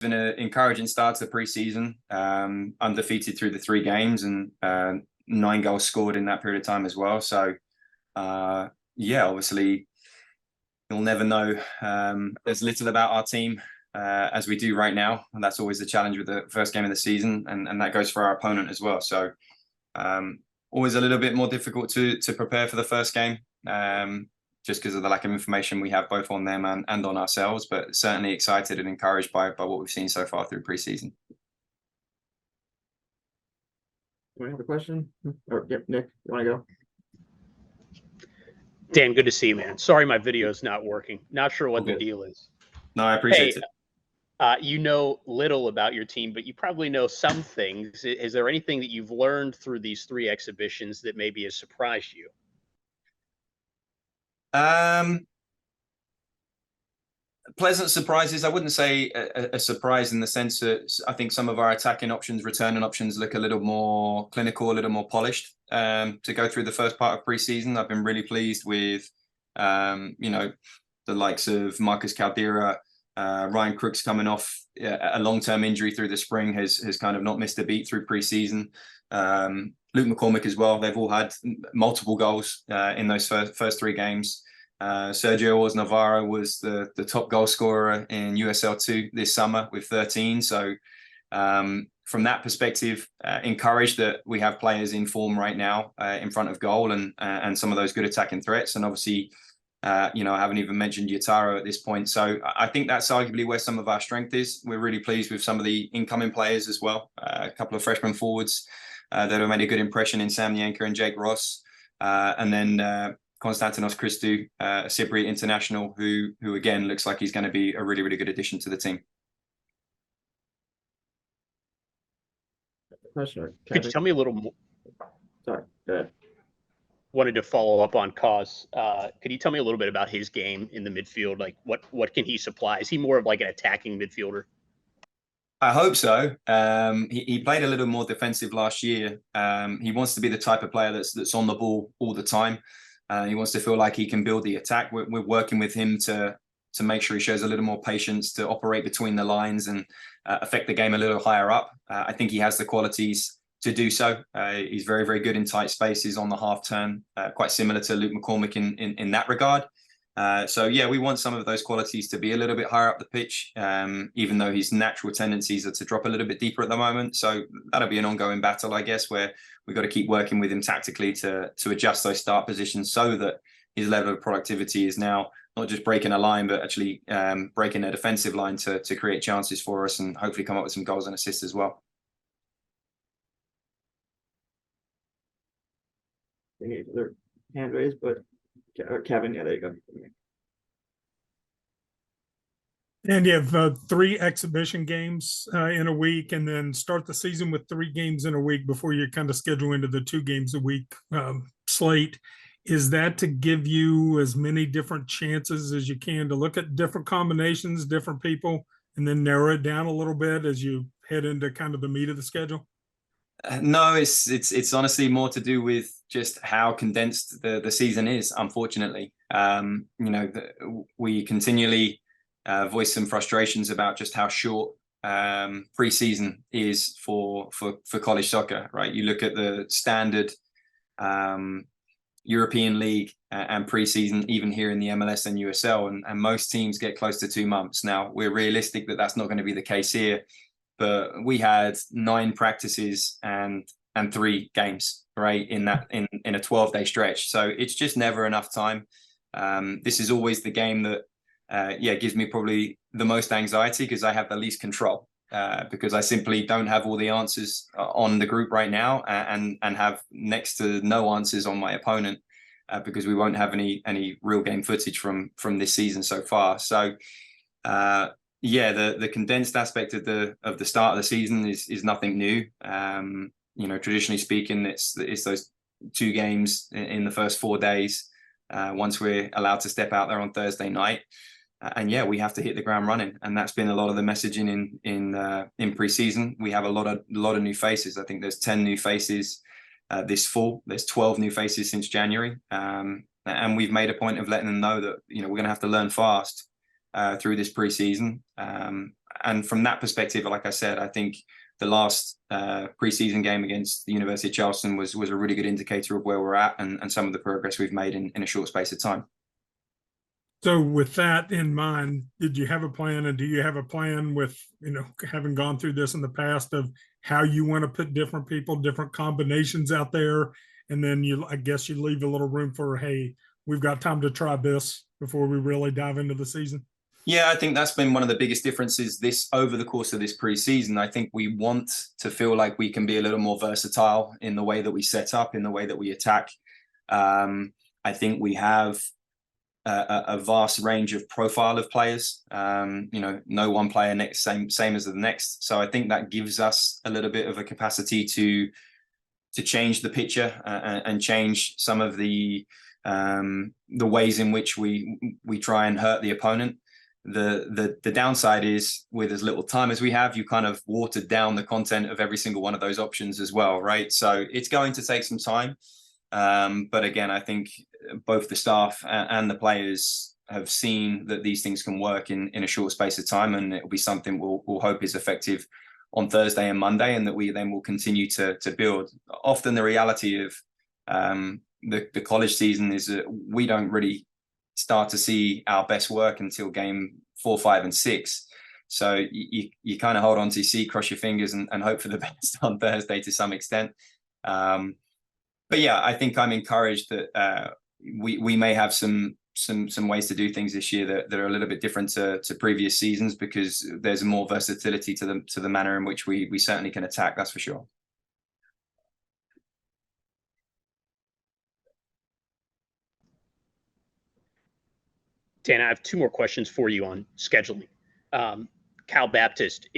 been an encouraging start to the preseason, undefeated through the 3 games and 9 goals scored in that period of time as well. So, yeah, obviously, you'll never know as little about our team as we do right now. And that's always the challenge with the first game of the season. And that goes for our opponent as well. So, always a little bit more difficult to prepare for the first game, just because of the lack of information we have both on them and on ourselves, but certainly excited and encouraged by what we've seen so far through preseason. Do we have a question? Or, yep, Nick, you want to go? Dan, good to see you, man. Sorry my video's not working. Not sure what the deal is. No, I appreciate it. You know little about your team, but you probably know some things. Is there anything that you've learned through these 3 exhibitions that maybe has surprised you? Pleasant surprises. I wouldn't say a surprise in the sense that I think some of our attacking options, returning options look a little more clinical, a little more polished to go through the first part of preseason. I've been really pleased with, the likes of Marcus Caldera, Ryan Crooks coming off a long-term injury through the spring has kind of not missed a beat through preseason. Luke McCormick as well. They've all had multiple goals in those first 3 games. Sergio Ors Navarro was the top goal scorer in USL2 this summer with 13. So from that perspective, encouraged that we have players in form right now in front of goal and some of those good attacking threats. And obviously, I haven't even mentioned Yataro at this point. So I think that's arguably where some of our strength is. We're really pleased with some of the incoming players as well. A couple of freshman forwards that have made a good impression in Sam Yanker and Jake Ross. And then Konstantinos Christou, a Cypriot international, who again looks like he's going to be a really, really good addition to the team. Could you tell me a little more? Sorry, go ahead. Wanted to follow up on Cause. Could you tell me a little bit about his game in the midfield? Like what can he supply? Is he more of like an attacking midfielder? I hope so. He played a little more defensive last year. He wants to be the type of player that's on the ball all the time. He wants to feel like he can build the attack. We're working with him to make sure he shows a little more patience to operate between the lines and affect the game a little higher up. I think he has the qualities to do so. He's very, very good in tight spaces on the half turn, quite similar to Luke McCormick in that regard. So yeah, we want some of those qualities to be a little bit higher up the pitch, even though his natural tendencies are to drop a little bit deeper at the moment. So that'll be an ongoing battle, I guess, where we've got to keep working with him tactically to adjust those start positions so that his level of productivity is now not just breaking a line, but actually breaking a defensive line to create chances for us and hopefully come up with some goals and assists as well. Their hand raised, but Kevin, yeah, there you go. And you have 3 exhibition games in a week, and then start the season with 3 games in a week before you kind of schedule into the 2 games a week slate. Is that to give you as many different chances as you can to look at different combinations, different people, and then narrow it down a little bit as you head into kind of the meat of the schedule? No, it's honestly more to do with just how condensed the season is, unfortunately. We continually voice some frustrations about just how short preseason is for college soccer, right? You look at the standard European League and preseason, even here in the MLS and USL, and most teams get close to 2 months. Now, we're realistic that that's not going to be the case here. But we had 9 practices and 3 games, right, in a 12-day stretch. So it's just never enough time. This is always the game that, gives me probably the most anxiety because I have the least control. Because I simply don't have all the answers on the group right now, and have next to no answers on my opponent because we won't have any real game footage from this season so far. So. The condensed aspect of the start of the season is nothing new. Traditionally speaking, it's those 2 games in the first 4 days. Once we're allowed to step out there on Thursday night, we have to hit the ground running, and that's been a lot of the messaging in preseason. We have a lot of new faces. I think there's 10 new faces this fall. There's 12 new faces since January, and we've made a point of letting them know that we're going to have to learn fast. Through this preseason. and from that perspective, like I said, I think the last preseason game against the University of Charleston was a really good indicator of where we're at and some of the progress we've made in a short space of time. So with that in mind, did you have a plan, and do you have a plan with, having gone through this in the past, of how you want to put different people, different combinations out there? And then I guess you leave a little room for, hey, we've got time to try this before we really dive into the season. Yeah, I think that's been one of the biggest differences over the course of this preseason. I think we want to feel like we can be a little more versatile in the way that we set up, in the way that we attack. I think we have a vast range of profile of players. No one player same as the next. So I think that gives us a little bit of a capacity to change the picture and change some of the ways in which we try and hurt the opponent. The downside is, with as little time as we have, you kind of watered down the content of every single one of those options as well, right? So it's going to take some time. But again, I think both the staff and the players have seen that these things can work in a short space of time, and it will be something we'll hope is effective on Thursday and Monday, and that we then will continue to build. Often the reality of the college season is that we don't really start to see our best work until game 4, 5, and 6. So you kind of hold on to your seat, cross your fingers, and hope for the best on Thursday to some extent. But yeah, I think I'm encouraged that we may have some ways to do things this year that are a little bit different to previous seasons, because there's more versatility to the manner in which we certainly can attack. That's for sure. Dan, I have 2 more questions for you on scheduling. Cal Baptist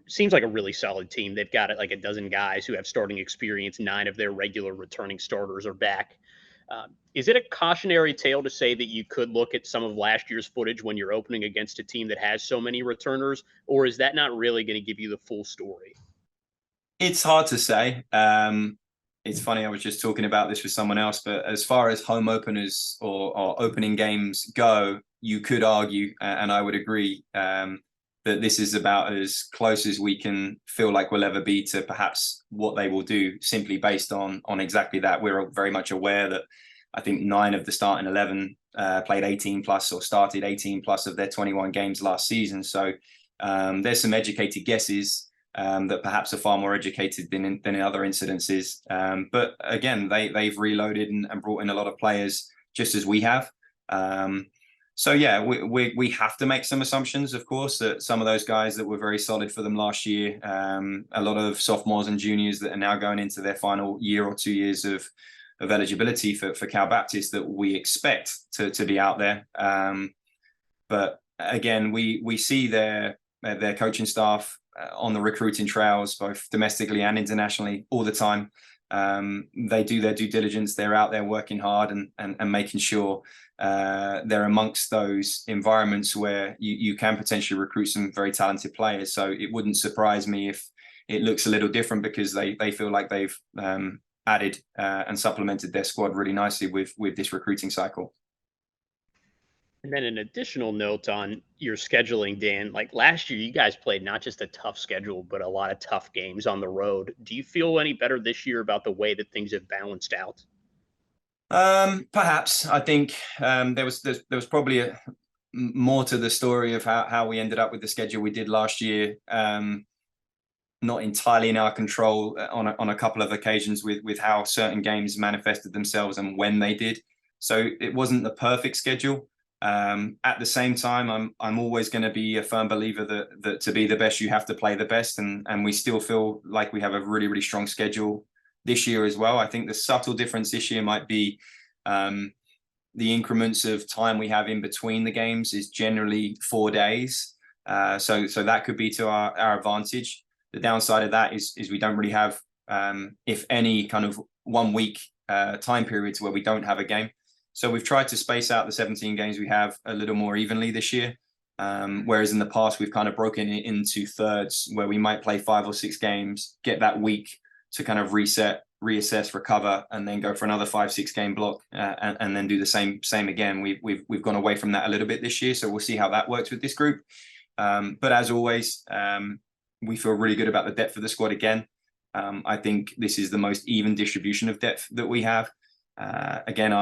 seems like a really solid team. They've got like a dozen guys who have starting experience. 9 of their regular returning starters are back. Is it a cautionary tale to say that you could look at some of last year's footage when you're opening against a team that has so many returners, or is that not really going to give you the full story? It's hard to say. It's funny, I was just talking about this with someone else, but as far as home openers or opening games go, you could argue, and I would agree, that this is about as close as we can feel like we'll ever be to perhaps what they will do, simply based on exactly that. We're very much aware that I think 9 of the starting 11 played 18 plus or started 18 plus of their 21 games last season. So there's some educated guesses that perhaps are far more educated than in other incidences. But again, they've reloaded and brought in a lot of players, just as we have. So yeah, we have to make some assumptions, of course, that some of those guys that were very solid for them last year, a lot of sophomores and juniors that are now going into their final year or 2 years of eligibility for Cal Baptist, that we expect to be out there. But again, we see their coaching staff on the recruiting trails, both domestically and internationally, all the time. They do their due diligence. They're out there working hard and making sure they're amongst those environments where you can potentially recruit some very talented players. So it wouldn't surprise me if it looks a little different, because they feel like they've added and supplemented their squad really nicely with this recruiting cycle. And then an additional note on your scheduling, Dan, like last year, you guys played not just a tough schedule, but a lot of tough games on the road. Do you feel any better this year about the way that things have balanced out? Perhaps. I think there was probably more to the story of how we ended up with the schedule we did last year. Not entirely in our control on a couple of occasions with how certain games manifested themselves and when they did. So it wasn't the perfect schedule. At the same time, I'm always going to be a firm believer that to be the best, you have to play the best, and we still feel like we have a really, really strong schedule this year as well. I think the subtle difference this year might be the increments of time we have in between the games is generally 4 days. So that could be to our advantage. The downside of that is we don't really have, if any, kind of 1 week time periods where we don't have a game. So we've tried to space out the 17 games we have a little more evenly this year. Whereas in the past, we've kind of broken it into thirds where we might play 5 or 6 games, get that week to kind of reset, reassess, recover, and then go for another 5-6 game block and then do the same again. We've gone away from that a little bit this year. So we'll see how that works with this group. But as always, we feel really good about the depth of the squad again. I think this is the most even distribution of depth that we have. Again,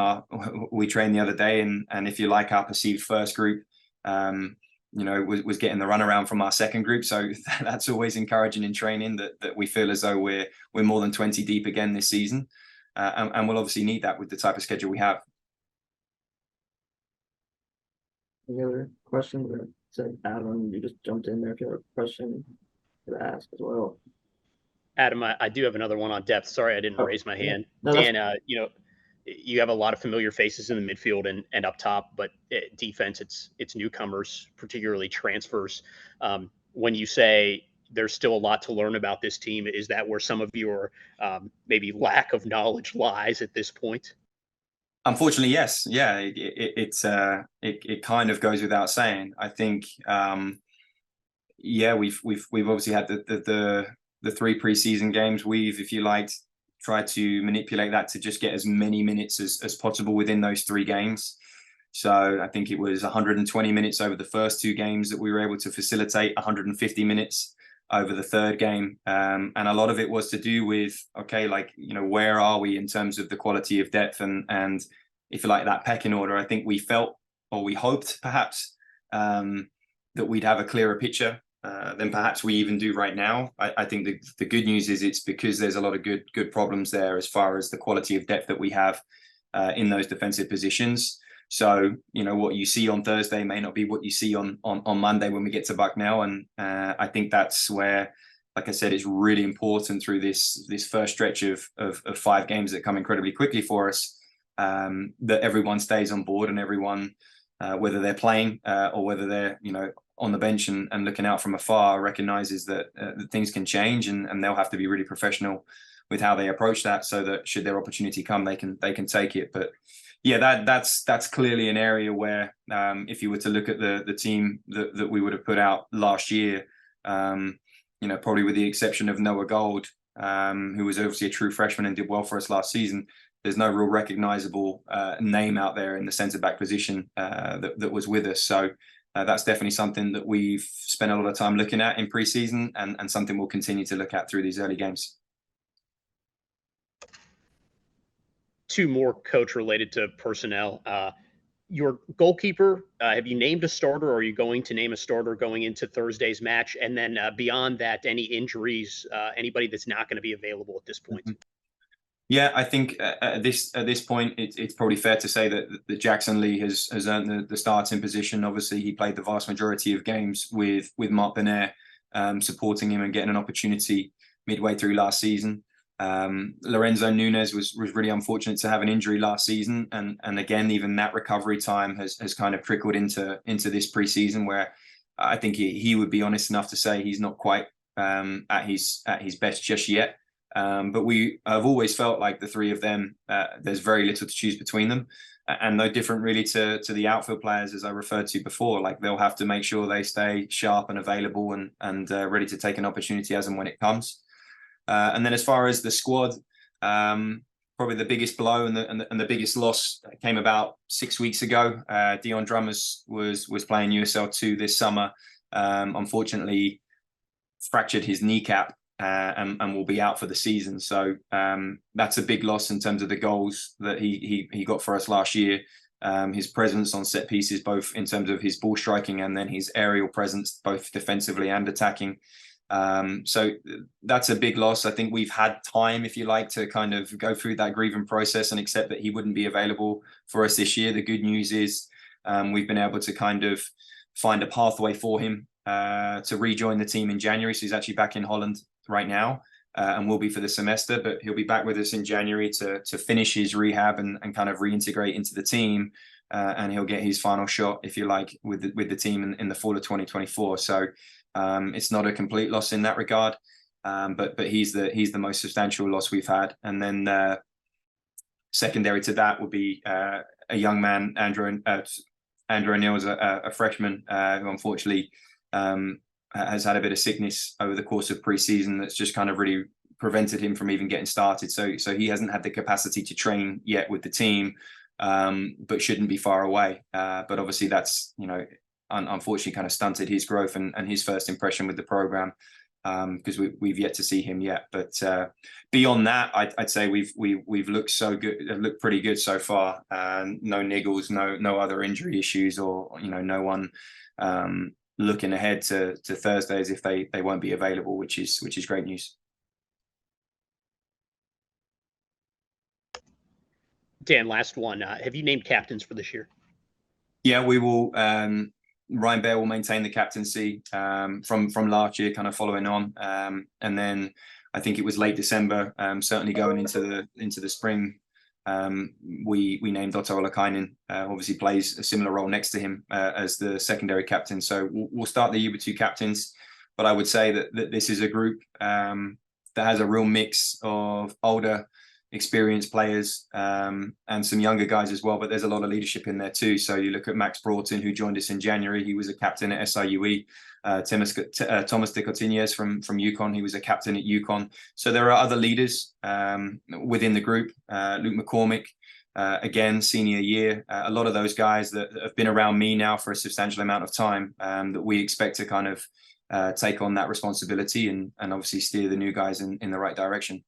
we trained the other day, and if you like, our perceived first group, was getting the runaround from our second group. So that's always encouraging in training, that we feel as though we're more than 20 deep again this season. And we'll obviously need that with the type of schedule we have. Any other questions? Said Adam, you just jumped in there if you have a question to ask as well. Adam, I do have another one on depth. Sorry, I didn't raise my hand. No, Dan, you have a lot of familiar faces in the midfield and up top, but defense, it's newcomers, particularly transfers. When you say there's still a lot to learn about this team, is that where some of your maybe lack of knowledge lies at this point? Unfortunately, yes. Yeah, it kind of goes without saying. I think, we've obviously had the 3 preseason games. We've, if you liked, tried to manipulate that to just get as many minutes as possible within those 3 games. So I think it was 120 minutes over the first 2 games that we were able to facilitate, 150 minutes over the 3rd game. And a lot of it was to do with, where are we in terms of the quality of depth and if you like, that pecking order. I think we felt, or we hoped perhaps, that we'd have a clearer picture than perhaps we even do right now. I think the good news is it's because there's a lot of good problems there as far as the quality of depth that we have in those defensive positions. So, what you see on Thursday may not be what you see on Monday when we get to Bucknell. And I think that's where, like I said, it's really important through this first stretch of 5 games that come incredibly quickly for us, that everyone stays on board and everyone, whether they're playing or whether they're, on the bench and looking out from afar, recognizes that things can change and they'll have to be really professional with how they approach that, so that should their opportunity come, they can take it. But yeah, that's clearly an area where, if you were to look at the team that we would have put out last year, probably with the exception of Noah Gold, who was obviously a true freshman and did well for us last season, there's no real recognizable name out there in the centre back position that was with us. So that's definitely something that we've spent a lot of time looking at in preseason, and something we'll continue to look at through these early games. 2 more, coach, related to personnel. Your goalkeeper, have you named a starter, or are you going to name a starter going into Thursday's match? And then beyond that, any injuries, anybody that's not going to be available at this point? Mm-hmm. Yeah, I think at this point, it's probably fair to say that Jackson Lee has earned the starting position. Obviously, he played the vast majority of games with Mark Benair supporting him and getting an opportunity midway through last season. Lorenzo Nunes was really unfortunate to have an injury last season, and again, even that recovery time has kind of trickled into this preseason, where I think he would be honest enough to say he's not quite at his best just yet. But we have always felt like the 3 of them, there's very little to choose between them, and no different really to the outfield players, as I referred to before. Like, they'll have to make sure they stay sharp and available and ready to take an opportunity as and when it comes. And then as far as the squad, probably the biggest blow and the biggest loss came about 6 weeks ago. Dion Drummers was playing USL 2 this summer. Unfortunately, fractured his kneecap. And will be out for the season. So that's a big loss in terms of the goals that he got for us last year. His presence on set pieces, both in terms of his ball striking and then his aerial presence, both defensively and attacking. So that's a big loss. I think we've had time, if you like, to kind of go through that grieving process and accept that he wouldn't be available for us this year. The good news is we've been able to kind of find a pathway for him to rejoin the team in January. So he's actually back in Holland right now, and will be for the semester, but he'll be back with us in January to finish his rehab and kind of reintegrate into the team, and he'll get his final shot, if you like, with the team in the fall of 2024. So it's not a complete loss in that regard, but he's the most substantial loss we've had. And then secondary to that would be a young man, Andrew O'Neill's a freshman who unfortunately has had a bit of sickness over the course of preseason that's just kind of really prevented him from even getting started. So he hasn't had the capacity to train yet with the team, but shouldn't be far away. But obviously that's, unfortunately kind of stunted his growth and his first impression with the program, because we've yet to see him yet. But beyond that, I'd say we've looked looked pretty good so far. No niggles, no other injury issues, or no one looking ahead to Thursday as if they won't be available, which is great news. Dan, last one. Have you named captains for this year? Yeah, we will. Ryan Bear will maintain the captaincy from last year, kind of following on, and then I think it was late December, certainly going into the spring. We named Otto Olakainen, obviously plays a similar role next to him as the secondary captain. So we'll start the year with 2 captains, but I would say that this is a group that has a real mix of older, experienced players and some younger guys as well, but there's a lot of leadership in there too. So you look at Max Broughton, who joined us in January. He was a captain at SIUE. Thomas de Cotignes from UConn, he was a captain at UConn. So there are other leaders within the group. Luke McCormick, again, senior year. A lot of those guys that have been around me now for a substantial amount of time, that we expect to kind of take on that responsibility and obviously steer the new guys in the right direction.